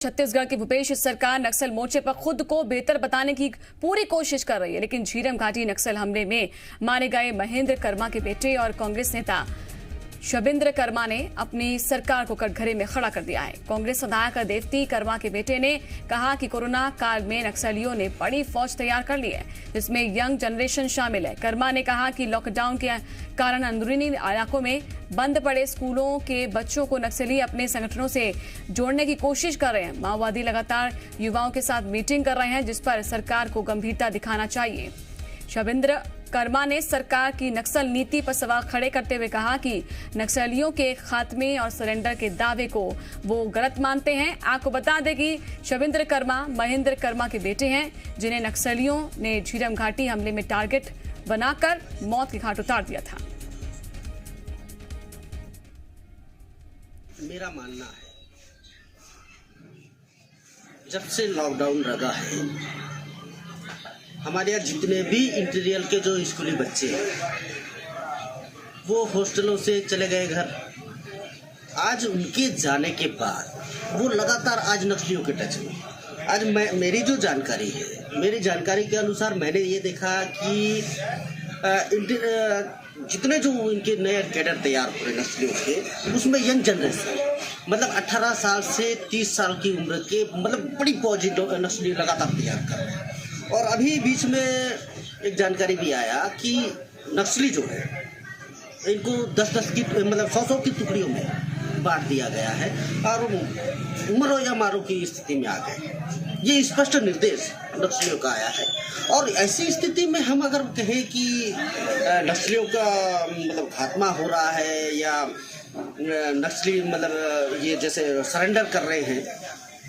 छत्तीसगढ़ की भूपेश सरकार नक्सल मोर्चे पर खुद को बेहतर बताने की पूरी कोशिश कर रही है, लेकिन झीरम घाटी नक्सल हमले में मारे गए महेंद्र कर्मा के बेटे और कांग्रेस नेता शबिंद्र कर्मा ने अपनी सरकार को कटघरे में खड़ा कर दिया है। कांग्रेस विधायक देवती कर्मा के बेटे ने कहा कि कोरोना काल में नक्सलियों ने बड़ी फौज तैयार कर ली है, जिसमें यंग जनरेशन शामिल है। कर्मा ने कहा कि लॉकडाउन के कारण अंदरूनी इलाकों में बंद पड़े स्कूलों के बच्चों को नक्सली अपने संगठनों से जोड़ने की कोशिश कर रहे हैं। माओवादी लगातार युवाओं के साथ मीटिंग कर रहे हैं, जिस पर सरकार को गंभीरता दिखाना चाहिए। शबिंद्र कर्मा ने सरकार की नक्सल नीति पर सवाल खड़े करते हुए कहा कि नक्सलियों के खात्मे और सरेंडर के दावे को वो गलत मानते हैं। आपको बता दें कि शबिंद्र कर्मा महेंद्र कर्मा के बेटे हैं, जिन्हें नक्सलियों ने झीरम घाटी हमले में टारगेट बनाकर मौत के घाट उतार दिया था। मेरा मानना है, जब से लॉकडाउन लगा है, हमारे यहाँ जितने भी इंटीरियर के जो स्कूली बच्चे हैं वो हॉस्टलों से चले गए घर। आज उनके जाने के बाद वो लगातार आज नक्सलियों के टच में। आज मेरी जो जानकारी है, मेरी जानकारी के अनुसार मैंने ये देखा कि जितने जो इनके नए कैडर तैयार हो रहे नस्लियों के, उसमें यंग जनरेशन मतलब 18 साल से 30 साल की उम्र के मतलब बड़ी फौजी नस्ली लगातार तैयार कर रहे हैं। और अभी बीच में एक जानकारी भी आया कि नक्सली जो है इनको 10-10 की मतलब 100-100 की टुकड़ियों में बांट दिया गया है और मरो या मारो की स्थिति में आ गए। ये स्पष्ट निर्देश नक्सलियों का आया है। और ऐसी स्थिति में हम अगर कहें कि नक्सलियों का मतलब खात्मा हो रहा है या नक्सली मतलब ये जैसे सरेंडर कर रहे हैं,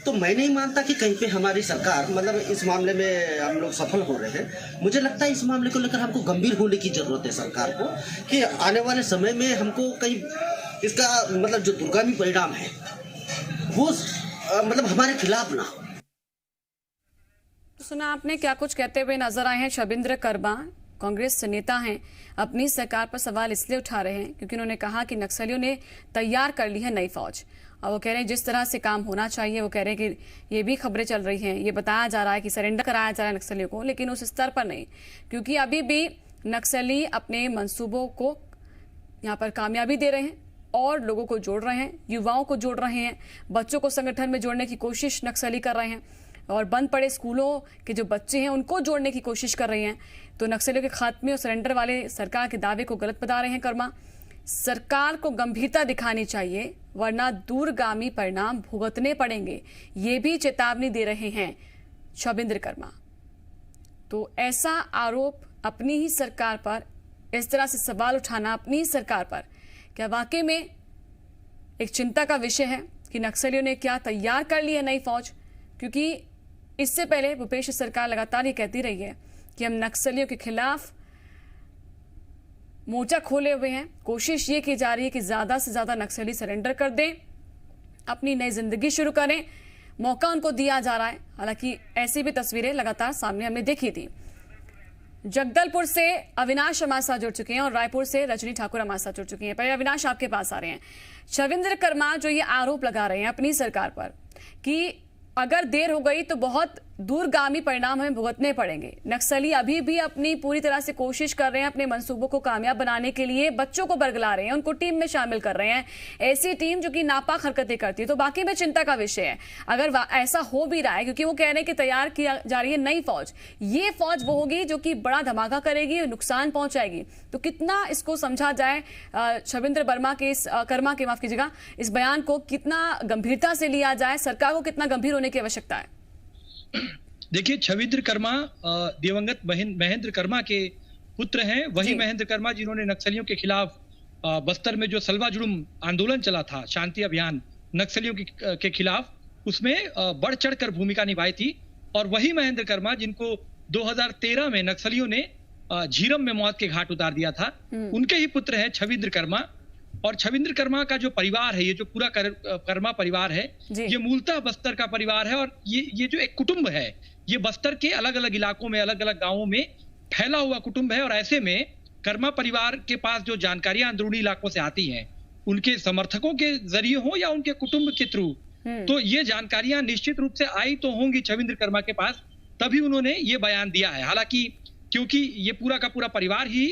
तो मैं नहीं मानता कि कहीं पे हमारी सरकार मतलब इस मामले में हम लोग सफल हो रहे हैं। मुझे लगता है इस मामले को लेकर हमको गंभीर होने की ज़रूरत है सरकार को, कि आने वाले समय में हमको कहीं इसका मतलब जो दूरगामी परिणाम है वो मतलब हमारे खिलाफ ना हो। सुना आपने क्या कुछ कहते हुए नजर आए हैं शबिंद्र कर्मा, कांग्रेस नेता हैं। अपनी सरकार पर सवाल इसलिए उठा रहे हैं क्योंकि उन्होंने कहा कि नक्सलियों ने तैयार कर ली है नई फौज। और वो कह रहे हैं जिस तरह से काम होना चाहिए, वो कह रहे हैं कि ये भी खबरें चल रही हैं, ये बताया जा रहा है कि सरेंडर कराया जा रहा है नक्सलियों को, लेकिन उस स्तर पर नहीं, क्योंकि अभी भी नक्सली अपने मंसूबों को यहाँ पर कामयाबी दे रहे हैं और लोगों को जोड़ रहे हैं, युवाओं को जोड़ रहे हैं, बच्चों को संगठन में जोड़ने की कोशिश नक्सली कर रहे हैं और बंद पड़े स्कूलों के जो बच्चे हैं उनको जोड़ने की कोशिश कर रहे हैं। तो नक्सलियों के खात्मे और सरेंडर वाले सरकार के दावे को गलत बता रहे हैं कर्मा। सरकार को गंभीरता दिखानी चाहिए, वरना दूरगामी परिणाम भुगतने पड़ेंगे, ये भी चेतावनी दे रहे हैं शबिंद्र कर्मा। तो ऐसा आरोप अपनी ही सरकार पर, इस तरह से सवाल उठाना अपनी ही सरकार पर, क्या वाकई में एक चिंता का विषय है कि नक्सलियों ने क्या तैयार कर ली है नई फौज? क्योंकि इससे पहले भूपेश सरकार लगातार ये कहती रही है कि हम नक्सलियों के खिलाफ मोर्चा खोले हुए हैं। कोशिश ये की जा रही है कि ज्यादा से ज्यादा नक्सली सरेंडर कर दें, अपनी नई जिंदगी शुरू करें, मौका उनको दिया जा रहा है। हालांकि ऐसी भी तस्वीरें लगातार सामने हमने देखी थी। जगदलपुर से अविनाश हमारे साथ जुड़ चुके हैं और रायपुर से रजनी ठाकुर हमारे साथ जुड़ चुकी हैं। पहले अविनाश आपके पास आ रहे हैं। शबिंद्र कर्मा जो ये आरोप लगा रहे हैं अपनी सरकार पर कि अगर देर हो गई तो बहुत दूरगामी परिणाम हमें भुगतने पड़ेंगे, नक्सली अभी भी अपनी पूरी तरह से कोशिश कर रहे हैं अपने मंसूबों को कामयाब बनाने के लिए, बच्चों को बरगला रहे हैं, उनको टीम में शामिल कर रहे हैं, ऐसी टीम जो कि नापाक हरकतें करती है। तो बाकी में चिंता का विषय है अगर ऐसा हो भी रहा है, क्योंकि वो कह रहे हैं कि तैयार किया जा रही है नई फौज। ये फौज वो होगी जो कि बड़ा धमाका करेगी, नुकसान पहुंचाएगी। तो कितना इसको समझा जाए, शबिंद्र कर्मा के माफ कीजिएगा, इस बयान को कितना गंभीरता से लिया जाए, सरकार को कितना गंभीर होने की आवश्यकता है? देखिए, शबिंद्र कर्मा दिवंगत महेंद्र कर्मा के पुत्र हैं। वही महेंद्र कर्मा जिन्होंने नक्सलियों के खिलाफ बस्तर में जो सलवा जुड़ुम आंदोलन चला था, शांति अभियान नक्सलियों के खिलाफ, उसमें बढ़ चढ़कर भूमिका निभाई थी। और वही महेंद्र कर्मा जिनको 2013 में नक्सलियों ने झीरम में मौत के घाट उतार दिया था, उनके ही पुत्र हैं शबिंद्र कर्मा। और शबिंद्र कर्मा का जो परिवार है, ये जो पूरा कर्मा परिवार है, ये मूलतः बस्तर का परिवार है। और ये जो एक कुटुंब है, ये बस्तर के अलग अलग इलाकों में, अलग अलग गांवों में फैला हुआ कुटुंब है। और ऐसे में कर्मा परिवार के पास जो जानकारियां अंदरूनी इलाकों से आती हैं, उनके समर्थकों के जरिए हो या उनके कुटुंब के थ्रू, तो ये जानकारियां निश्चित रूप से आई तो होंगी छविंद्र कर्मा के पास, तभी उन्होंने ये बयान दिया है। हालांकि क्योंकि ये पूरा का पूरा परिवार ही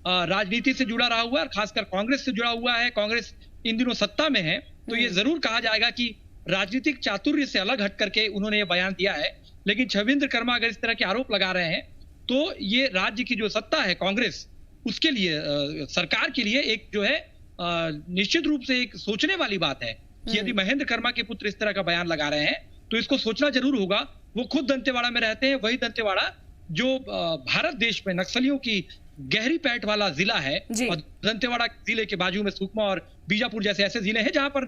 राजनीति से जुड़ा रहा हुआ है, खासकर कांग्रेस से जुड़ा हुआ है, कांग्रेस इन दिनों सत्ता में है, तो ये जरूर कहा जाएगा कि राजनीतिक चातुर्य से अलग हट करके उन्होंने ये बयान दिया है। लेकिन छविंद्र कर्मा अगर इस तरह के आरोप लगा रहे हैं तो ये राज्य की जो सत्ता है कांग्रेस, उसके लिए सरकार के लिए एक जो है निश्चित रूप से एक सोचने वाली बात है कि यदि महेंद्र कर्मा के पुत्र इस तरह का बयान लगा रहे हैं तो इसको सोचना जरूर होगा। वो खुद दंतेवाड़ा में रहते हैं, वही दंतेवाड़ा जो भारत देश में नक्सलियों की गहरी पैठ वाला जिला है, और दंतेवाड़ा जिले के बाजू में सुकमा और बीजापुर जैसे ऐसे जिले हैं जहां पर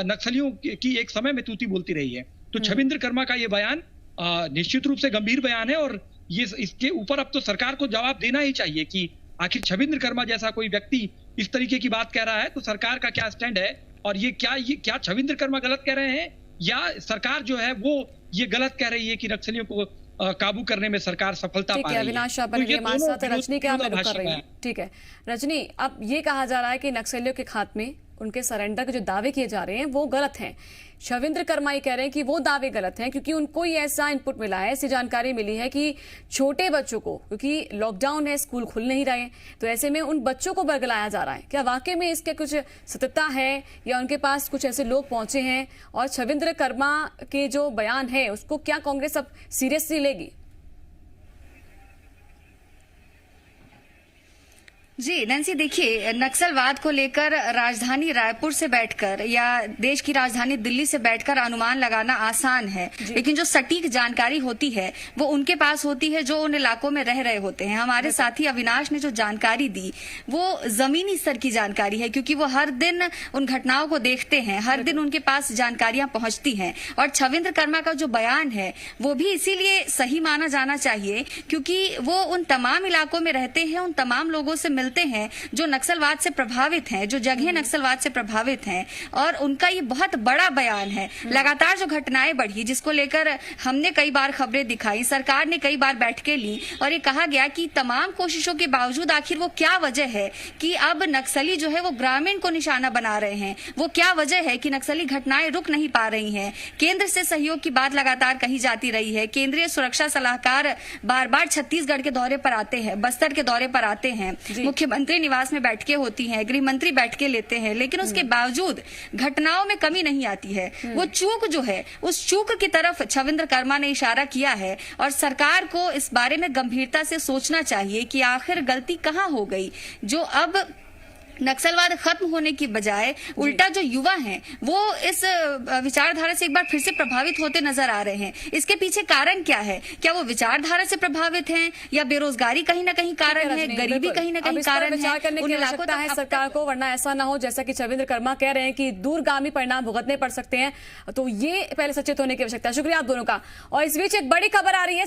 नक्सलियों की एक समय में तूती बोलती रही है। तो छविंद्र कर्मा का ये बयान निश्चित रूप से गंभीर बयान है और ये इसके ऊपर अब तो सरकार को जवाब देना ही चाहिए कि आखिर छविंद्र कर्मा जैसा कोई व्यक्ति इस तरीके की बात कह रहा है तो सरकार का क्या स्टैंड है, और ये क्या छविंद्र कर्मा गलत कह रहे हैं या सरकार जो है वो ये गलत कह रही है कि नक्सलियों को काबू करने में सरकार सफलता पा रही है। अविनाश आप हमारे साथ रजनी के हम कर रही हैं। ठीक है रजनी, अब ये कहा जा रहा है कि नक्सलियों के खात्मे, उनके सरेंडर के जो दावे किए जा रहे हैं वो गलत हैं। छविंद्र कर्मा ये कह रहे हैं कि वो दावे गलत हैं क्योंकि उनको ही ऐसा इनपुट मिला है, ऐसी जानकारी मिली है कि छोटे बच्चों को, क्योंकि लॉकडाउन है, स्कूल खुल नहीं रहे, तो ऐसे में उन बच्चों को बरगलाया जा रहा है। क्या वाकई में इसके कुछ सत्यता है या उनके पास कुछ ऐसे लोग पहुंचे हैं? और छविंद्र कर्मा के जो बयान है उसको क्या कांग्रेस अब सीरियसली लेगी? जी नैन्सी, देखिए नक्सलवाद को लेकर राजधानी रायपुर से बैठकर या देश की राजधानी दिल्ली से बैठकर अनुमान लगाना आसान है, लेकिन जो सटीक जानकारी होती है वो उनके पास होती है जो उन इलाकों में रह रहे होते हैं। हमारे साथी अविनाश ने जो जानकारी दी वो जमीनी स्तर की जानकारी है, क्योंकि वो हर दिन उन घटनाओं को देखते हैं, हर दिन उनके पास जानकारियां पहुंचती हैं। और छविंद्र कर्मा का जो बयान है वो भी इसीलिए सही माना जाना चाहिए क्योंकि वो उन तमाम इलाकों में रहते हैं, उन तमाम लोगों से मिलते हैं जो नक्सलवाद से प्रभावित हैं, जो जगह नक्सलवाद से प्रभावित हैं, और उनका ये बहुत बड़ा बयान है। लगातार जो घटनाएं बढ़ी जिसको लेकर हमने कई बार खबरें दिखाई, सरकार ने कई बार बैठकें ली और ये कहा गया कि तमाम कोशिशों के बावजूद आखिर वो क्या वजह है कि अब नक्सली जो है वो ग्रामीण को निशाना बना रहे हैं, वो क्या वजह है कि नक्सली घटनाएं रुक नहीं पा रही हैं। केंद्र से सहयोग की बात लगातार कही जाती रही है, केंद्रीय सुरक्षा सलाहकार बार बार छत्तीसगढ़ के दौरे पर आते हैं, बस्तर के दौरे पर आते हैं, मुख्यमंत्री निवास में बैठकें होती हैं, गृह मंत्री बैठकें लेते हैं, लेकिन उसके बावजूद घटनाओं में कमी नहीं आती है। वो चूक जो है उस चूक की तरफ छविंद्र कर्मा ने इशारा किया है और सरकार को इस बारे में गंभीरता से सोचना चाहिए कि आखिर गलती कहां हो गई जो अब नक्सलवाद खत्म होने की बजाय उल्टा जो युवा हैं वो इस विचारधारा से एक बार फिर से प्रभावित होते नजर आ रहे हैं। इसके पीछे कारण क्या है? क्या वो विचारधारा से प्रभावित हैं या बेरोजगारी कहीं ना कहीं कारण है, गरीबी कहीं ना कहीं कारण है? करने की आवश्यकता है सरकार को, वरना ऐसा ना हो जैसा कि छविंद्र कर्मा कह रहे हैं कि दूरगामी परिणाम भुगतने पड़ सकते हैं। तो ये पहले सचेत होने की आवश्यकता है। शुक्रिया आप दोनों का। और इस बीच एक बड़ी खबर आ रही है।